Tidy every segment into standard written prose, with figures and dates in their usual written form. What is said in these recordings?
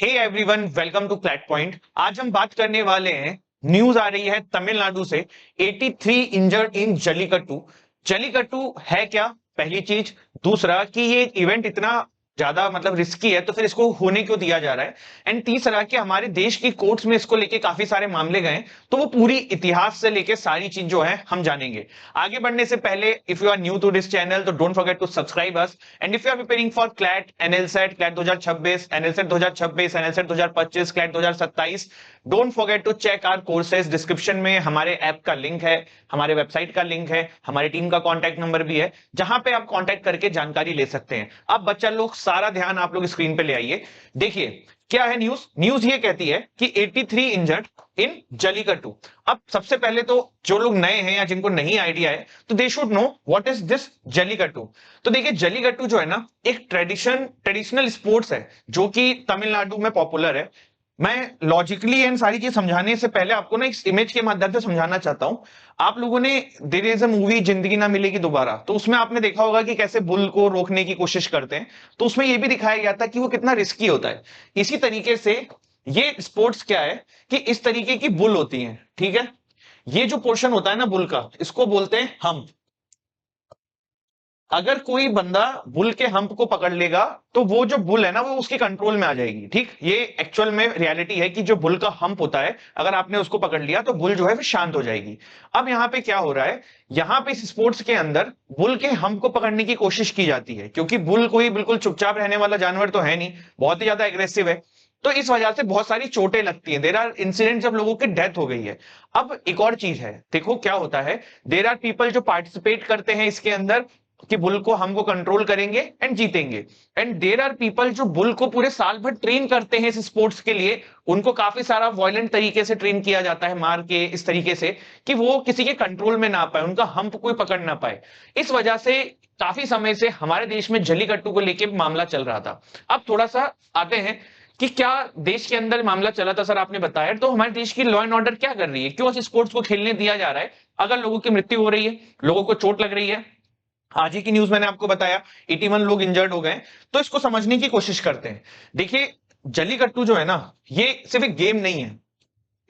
Hey everyone, welcome to CLAT point. आज हम बात करने वाले हैं, न्यूज आ रही है तमिलनाडु से, 83 इंजर्ड इन जल्लीकट्टू। जल्लीकट्टू है क्या, पहली चीज। दूसरा कि ये इवेंट इतना ज्यादा मतलब रिस्की है तो फिर इसको होने क्यों दिया जा रहा है। एंड तीसरा कि हमारे देश की कोर्ट्स में इसको लेके काफी सारे मामले गए, तो वो पूरी इतिहास से लेके सारी चीज जो है हम जानेंगे। आगे बढ़ने से पहले, if you are new to this channel तो don't forget to subscribe us. And if you are preparing for CLAT, NLSAT, CLAT 2026, NLSAT 2026, NLSAT 2025, CLAT 2027, don't forget to check our courses. Description में हमारे app का link है, हमारे website का link है, हमारी team का कॉन्टैक्ट नंबर भी है, जहां पे आप कॉन्टैक्ट करके जानकारी ले सकते हैं। अब बच्चा लोग, सारा ध्यान आप लोग स्क्रीन पे ले आइए। देखिए क्या है न्यूज। न्यूज ये कहती है कि 83 इंजर्ड इन जल्लीकट्टू। अब सबसे पहले तो जो लोग नए हैं या जिनको नहीं आइडिया है, तो they should know what is this jallikattu. तो देखिए, जल्लीकट्टू जो है ना, एक ट्रेडिशनल स्पोर्ट्स है जो कि तमिलनाडु में पॉपुलर है। मैं लॉजिकली एंड सारी चीज समझाने से पहले आपको ना इस इमेज के माध्यम से समझाना चाहता हूं। आप लोगों ने, देयर इज अ मूवी जिंदगी ना मिलेगी दोबारा, तो उसमें आपने देखा होगा कि कैसे बुल को रोकने की कोशिश करते हैं। तो उसमें यह भी दिखाया गया था कि वो कितना रिस्की होता है। इसी तरीके से ये स्पोर्ट्स क्या है कि इस तरीके की बुल होती है, ठीक है। ये जो पोर्शन होता है ना बुल का, इसको बोलते हैं हम्प। अगर कोई बंदा बुल के हम्प को पकड़ लेगा तो वो जो बुल है ना, वो उसके कंट्रोल में आ जाएगी। ठीक, ये एक्चुअल में रियलिटी है कि जो बुल का हम्प होता है, अगर आपने उसको पकड़ लिया तो बुल जो है फिर शांत हो जाएगी। अब यहां पे क्या हो रहा है, यहां पे इस स्पोर्ट्स के अंदर बुल के हम्प को पकड़ने की कोशिश की जाती है, क्योंकि बुल कोई बिल्कुल चुपचाप रहने वाला जानवर तो है नहीं, बहुत ही ज्यादा एग्रेसिव है। तो इस वजह से बहुत सारी चोटें लगती हैं। देर आर इंसिडेंट जब लोगों की डेथ हो गई है। अब एक और चीज है, देखो क्या होता है, देर आर पीपल जो पार्टिसिपेट करते हैं इसके अंदर कि बुल को हमको कंट्रोल करेंगे एंड जीतेंगे। एंड देर आर पीपल जो बुल को पूरे साल भर ट्रेन करते हैं इस स्पोर्ट्स के लिए। उनको काफी सारा वायलेंट तरीके से ट्रेन किया जाता है, मार के इस तरीके से कि वो किसी के कंट्रोल में ना पाए, उनका हम्प कोई पकड़ ना पाए। इस वजह से काफी समय से हमारे देश में जल्लीकट्टू को लेकर मामला चल रहा था। अब थोड़ा सा आते हैं कि क्या देश के अंदर मामला चला था। सर आपने बताया, तो हमारे देश की लॉ एंड ऑर्डर क्या कर रही है, क्यों इस स्पोर्ट्स को खेलने दिया जा रहा है अगर लोगों की मृत्यु हो रही है, लोगों को चोट लग रही है। आज ही की न्यूज मैंने आपको बताया 81 लोग इंजर्ड हो गए। तो इसको समझने की कोशिश करते हैं। देखिए, जल्लीकट्टू जो है ना, ये सिर्फ एक गेम नहीं है,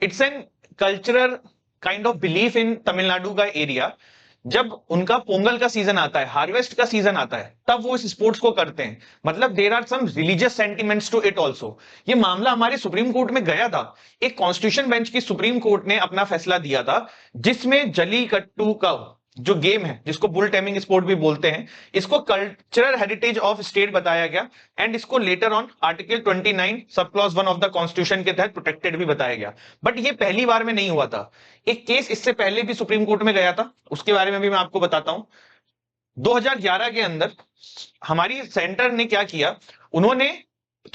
it's an cultural kind of belief in Tamil Nadu का एरिया। जब उनका पोंगल का सीजन आता है, हार्वेस्ट का सीजन आता है, तब वो इस स्पोर्ट्स को करते हैं। मतलब there are some religious sentiments to it also. ये मामला हमारे सुप्रीम कोर्ट में गया था। एक कॉन्स्टिट्यूशन बेंच की सुप्रीम कोर्ट ने अपना फैसला दिया था, जिसमें जल्लीकट्टू का जो गेम है, जिसको बुल टेमिंग स्पोर्ट भी बोलते हैं, इसको कल्चरल हेरिटेज ऑफ स्टेट बताया गया। एंड इसको later on article 29 sub clause 1 of the constitution के तहत प्रोटेक्टेड भी बताया गया। बट ये पहली बार में नहीं हुआ था। एक केस इससे पहले भी सुप्रीम कोर्ट में गया था, उसके बारे में भी मैं आपको बताता हूं। 2011 के अंदर हमारी सेंटर ने क्या किया, उन्होंने,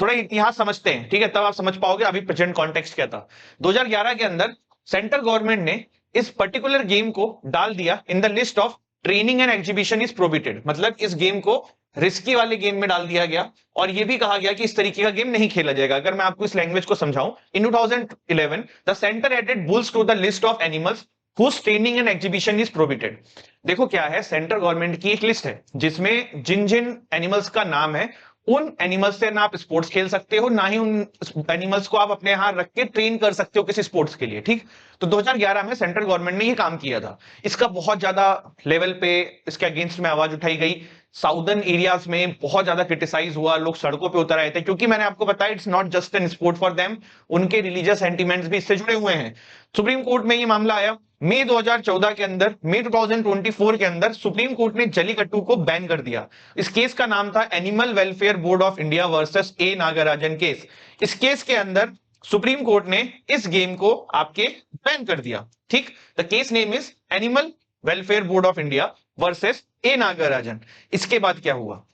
थोड़ा इतिहास समझते हैं, ठीक है, तब आप समझ पाओगे अभी प्रेजेंट कॉन्टेक्स्ट क्या था। 2011 के अंदर सेंट्रल गवर्नमेंट ने इस पर्टिकुलर गेम को डाल दिया in the list of training and exhibition is prohibited. मतलब इस गेम को रिस्की वाले गेम में डाल दिया गया, और यह भी कहा गया कि इस तरीके का गेम नहीं खेला जाएगा। अगर मैं आपको इस लैंग्वेज को समझाऊं, in 2011 the centre added bulls to the list of animals whose training and exhibition is prohibited. देखो क्या है, सेंट्रल गवर्नमेंट की एक लिस्ट है जिसमें जिन जिन एनिमल्स का नाम है, उन एनिमल्स से ना आप स्पोर्ट्स खेल सकते हो, ना ही उन एनिमल्स को आप अपने यहां रख के ट्रेन कर सकते हो किसी स्पोर्ट्स के लिए। ठीक, तो 2011 में सेंट्रल गवर्नमेंट ने ये काम किया था। इसका बहुत ज्यादा लेवल पे इसके अगेंस्ट में आवाज उठाई गई। साउदर्न एरियाज में बहुत ज्यादा क्रिटिसाइज हुआ, लोग सड़कों पे उतर आए थे, क्योंकि मैंने आपको बताया it's not just an sport for them, उनके रिलीजियस सेंटिमेंट्स भी इससे जुड़े हुए हैं। सुप्रीम कोर्ट में ये मामला आया मई 2014 के अंदर। मई 2024 के अंदर सुप्रीम कोर्ट ने जल्लीकट्टू को बैन कर दिया। इस केस का नाम था animal welfare board of India versus A Nagarajan case. इस केस के अंदर सुप्रीम कोर्ट ने इस गेम को आपके बैन कर दिया। ठीक, the case name is animal welfare board of India versus A Nagarajan. इसके बाद क्या हुआ,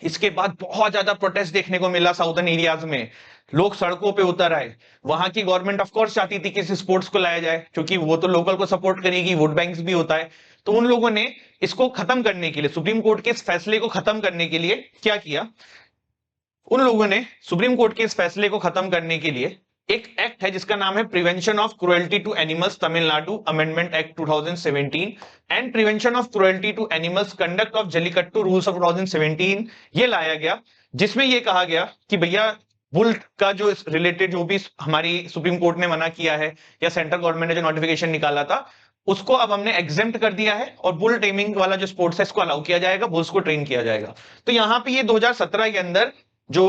इसके बाद बहुत ज्यादा प्रोटेस्ट देखने को मिला साउदर्न एरियाज में, लोग सड़कों पे उतर आए। वहां की गवर्नमेंट ऑफ कोर्स चाहती थी कि इस स्पोर्ट्स को लाया जाए, क्योंकि वो तो लोकल को सपोर्ट करेगी, वोट बैंक्स भी होता है। तो उन लोगों ने इसको खत्म करने के लिए, सुप्रीम कोर्ट के इस फैसले को खत्म करने के लिए क्या किया, उन लोगों ने सुप्रीम कोर्ट के इस फैसले को खत्म करने के लिए एक एक्ट है जिसका नाम है prevention of cruelty to animals Tamil Nadu amendment act 2017 and prevention of cruelty to animals conduct of jallikattu rules of 2017, ये लाया गया, जिसमें यह कहा गया कि भैया बुल का जो रिलेटेड जो भी हमारी सुप्रीम कोर्ट ने मना किया है या सेंट्रल गवर्नमेंट ने जो नोटिफिकेशन निकाला था, उसको अब हमने एग्जेम्प्ट कर दिया है और बुल टेमिंग वाला जो स्पोर्ट्स है इसको अलाउ किया जाएगा, बुल्स को ट्रेन किया जाएगा। तो यहाँ पे ये 2017 के अंदर जो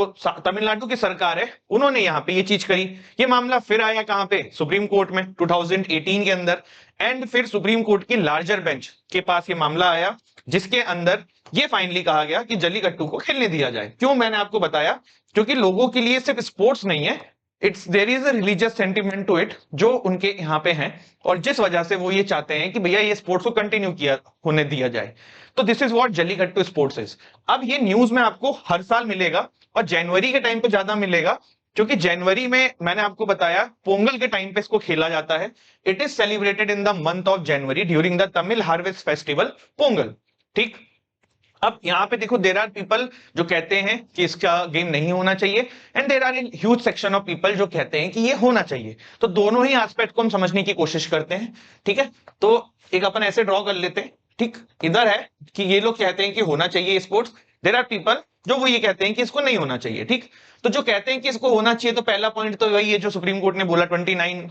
तमिलनाडु की सरकार है उन्होंने यहाँ पे ये चीज करी। ये मामला फिर आया कहां पे, सुप्रीम कोर्ट में 2018 के अंदर। एंड फिर सुप्रीम कोर्ट की लार्जर बेंच के पास ये मामला आया, जिसके अंदर ये फाइनली कहा गया कि जल्लीकट्टू को खेलने दिया जाए। क्यों, मैंने आपको बताया, क्योंकि लोगों के लिए सिर्फ स्पोर्ट्स नहीं है, it's there is a religious sentiment to it जो उनके यहाँ पे है, और जिस वजह से वो ये चाहते हैं कि भैया ये स्पोर्ट्स को कंटिन्यू किया होने दिया जाए। तो this is what jallikattu sports is. अब ये न्यूज में आपको हर साल मिलेगा और जनवरी के टाइम पे ज्यादा मिलेगा, क्योंकि जनवरी में मैंने आपको बताया पोंगल के टाइम पे इसको खेला जाता है। It is celebrated in the month of January during the Tamil harvest festival Pongal. ठीक, अब यहां पे देखो, देर आर पीपल जो कहते हैं कि इसका गेम नहीं होना चाहिए, and there are in huge section of people जो कहते हैं कि ये होना चाहिए। तो दोनों ही एस्पेक्ट को हम समझने की कोशिश करते हैं। ठीक है, तो एक अपन ऐसे ड्रॉ कर लेते हैं। ठीक, इधर है कि ये लोग कहते हैं कि होना चाहिए स्पोर्ट्स, देर आर पीपल जो वो ये कहते हैं कि इसको नहीं होना चाहिए। ठीक, तो जो कहते हैं कि इसको होना चाहिए, तो पहला पॉइंट तो वही है जो सुप्रीम कोर्ट ने बोला 29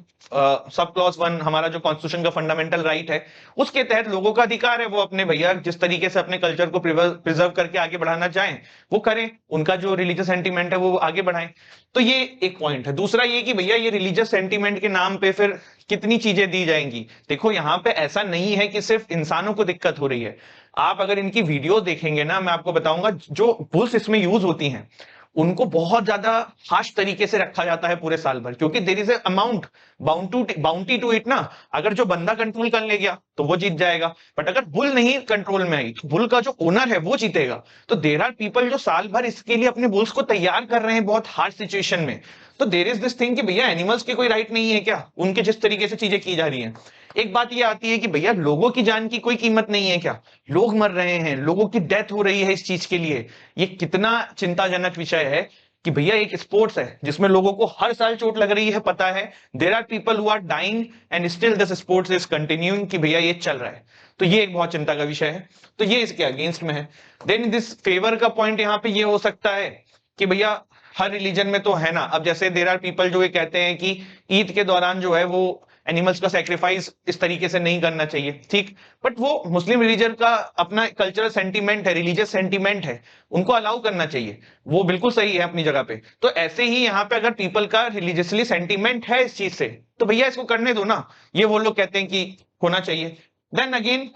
सब क्लॉज 1 हमारा जो कॉन्स्टिट्यूशन का फंडामेंटल राइट है, उसके तहत लोगों का अधिकार है वो अपने भैया जिस तरीके से अपने कल्चर को प्रिजर्व करके आगे बढ़ाना चाहें वो करें, उनका जो रिलीजियस सेंटीमेंट है वो आगे बढ़ाएं। तो ये एक पॉइंट है। दूसरा ये कि भैया ये रिलीजियस सेंटीमेंट के नाम पे फिर कितनी चीजें दी जाएंगी। देखो, यहाँ पे ऐसा नहीं है कि सिर्फ इंसानों को दिक्कत हो रही है। आप अगर इनकी वीडियो देखेंगे ना, मैं आपको बताऊंगा, जो बुल्स इसमें यूज होती हैं उनको बहुत ज्यादा हार्श तरीके से रखा जाता है पूरे साल भर, क्योंकि there is amount bounty to it ना। अगर जो बंदा कंट्रोल कर ले गया तो वो जीत जाएगा, बट अगर बुल नहीं कंट्रोल में आई तो बुल का जो ओनर है वो जीतेगा। तो देयर आर पीपल जो साल भर इसके लिए अपने बुल्स को तैयार कर रहे हैं बहुत हार्श सिचुएशन में। तो देयर इज दिस थिंग कि भैया एनिमल्स की कोई राइट नहीं है क्या, उनके जिस तरीके से चीजें की जा रही हैं। एक बात ये आती है कि भैया लोगों की जान की कोई कीमत नहीं है क्या, लोग मर रहे हैं, लोगों की डेथ हो रही है इस चीज के लिए। ये कितना चिंताजनक विषय है कि भैया एक स्पोर्ट्स है जिसमें लोगों को हर साल चोट लग रही है, पता है, there are people who are dying and still this sports is continuing, कि भैया ये चल रहा है। तो ये एक बहुत चिंता का विषय है, तो ये इसके अगेंस्ट में है। देन दिस फेवर का पॉइंट यहाँ पे ये हो सकता है कि भैया हर रिलीजन में तो है ना, अब जैसे देयर आर पीपल जो ये कहते हैं कि ईद के दौरान जो है वो एनिमल्स का सैक्रिफाइस इस तरीके से नहीं करना चाहिए। ठीक, बट वो मुस्लिम रिलीजन का अपना कल्चरल सेंटीमेंट है, रिलीजियस सेंटीमेंट है, उनको अलाउ करना चाहिए, वो बिल्कुल सही है अपनी जगह पे। तो ऐसे ही यहाँ पे अगर पीपल का रिलीजियसली सेंटीमेंट है इस चीज से, तो भैया इसको करने दो ना। ये वो लोग कहते हैं कि होना चाहिए। देन अगेन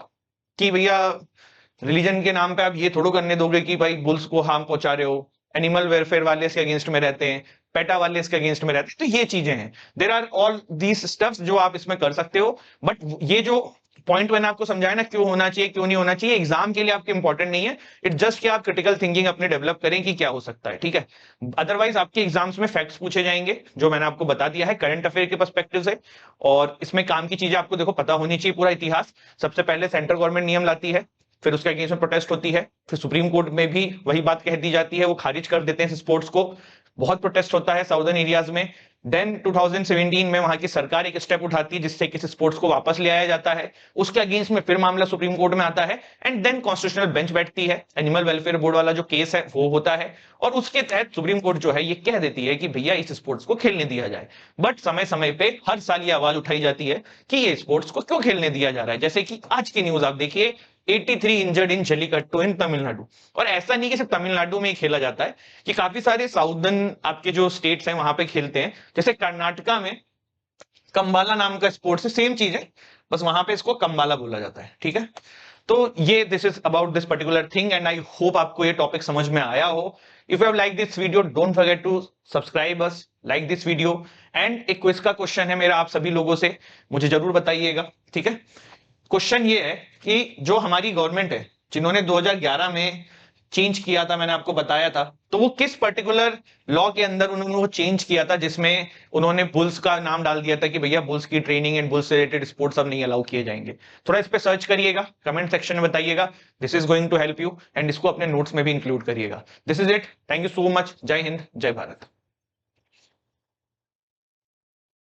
कि भैया रिलीजन के नाम पे आप ये थोड़ा करने दोगे कि भाई बुल्स को हार्म पहुंचा रहे हो, एनिमल वेलफेयर वाले इसके अगेंस्ट में रहते हैं, पेटा वाले इसके अगेंस्ट में रहते हैं। तो ये चीजें हैं, there are all these stuffs जो आप इसमें कर सकते हो। बट ये जो पॉइंट मैंने आपको समझाया ना, क्यों होना चाहिए क्यों नहीं होना चाहिए, एग्जाम के लिए आपके इंपॉर्टेंट नहीं है। इट जस्ट कि आप क्रिटिकल थिंकिंग अपने डेवलप करें कि क्या हो सकता है। ठीक है, अदरवाइज आपके एग्जाम्स में फैक्ट्स पूछे जाएंगे जो मैंने आपको बता दिया है करंट अफेयर के पर्सपेक्टिव से, और इसमें काम की चीजें आपको देखो पता होनी चाहिए पूरा इतिहास। सबसे पहले सेंट्रल गवर्नमेंट नियम लाती है, फिर उसके अगेंस्ट में प्रोटेस्ट होती है, फिर सुप्रीम कोर्ट में भी वही बात कह दी जाती है, वो खारिज कर देते हैं स्पोर्ट्स को, बहुत प्रोटेस्ट होता है साउदर्न एरियाज में। देन 2017 में वहां की सरकार एक स्टेप उठाती है जिससे किसी स्पोर्ट्स को वापस ले आया जाता है, उसके अगेंस्ट में फिर मामला सुप्रीम कोर्ट में आता है, एंड देन कॉन्स्टिट्यूशनल बेंच बैठती है, एनिमल वेलफेयर बोर्ड वाला जो केस है वो होता है, और उसके तहत सुप्रीम कोर्ट जो है ये कह देती है कि भैया इस स्पोर्ट्स को खेलने दिया जाए। बट समय समय पे हर साल ये आवाज उठाई जाती है कि ये स्पोर्ट्स को क्यों खेलने दिया जा रहा है। जैसे कि आज की न्यूज आप देखिए, 83 इंजर्ड इन जल्लीकट्टू इन तमिलनाडु। और ऐसा नहीं कि सिर्फ तमिलनाडु में ही खेला जाता है, कि काफी सारे साउदर्न आपके जो स्टेट्स हैं वहां पे खेलते हैं। जैसे कर्नाटका में कंबाला नाम का स्पोर्ट्स है, सेम चीज है, बस वहां पे इसको कंबाला बोला जाता है। ठीक है, तो ये this is about this particular thing, and I hope आपको ये टॉपिक समझ में आया हो। If you have like this video, don't forget to subscribe us, like this video. And एक क्विज का क्वेश्चन है मेरा आप सभी लोगों से, मुझे जरूर बताइएगा। ठीक है, क्वेश्चन ये है कि जो हमारी गवर्नमेंट है जिन्होंने 2011 में चेंज किया था, मैंने आपको बताया था, तो वो किस पर्टिकुलर लॉ के अंदर उन्होंने वो चेंज किया था जिसमें उन्होंने बुल्स का नाम डाल दिया था कि भैया बुल्स की ट्रेनिंग एंड बुल्स से रिलेटेड स्पोर्ट्स अब नहीं अलाउ किए जाएंगे। थोड़ा इस पे सर्च करिएगा, कमेंट सेक्शन में बताइएगा, this is going to help you, and इसको अपने नोट्स में भी इंक्लूड करिएगा। This is it, thank you so much, Jai Hind, जय भारत।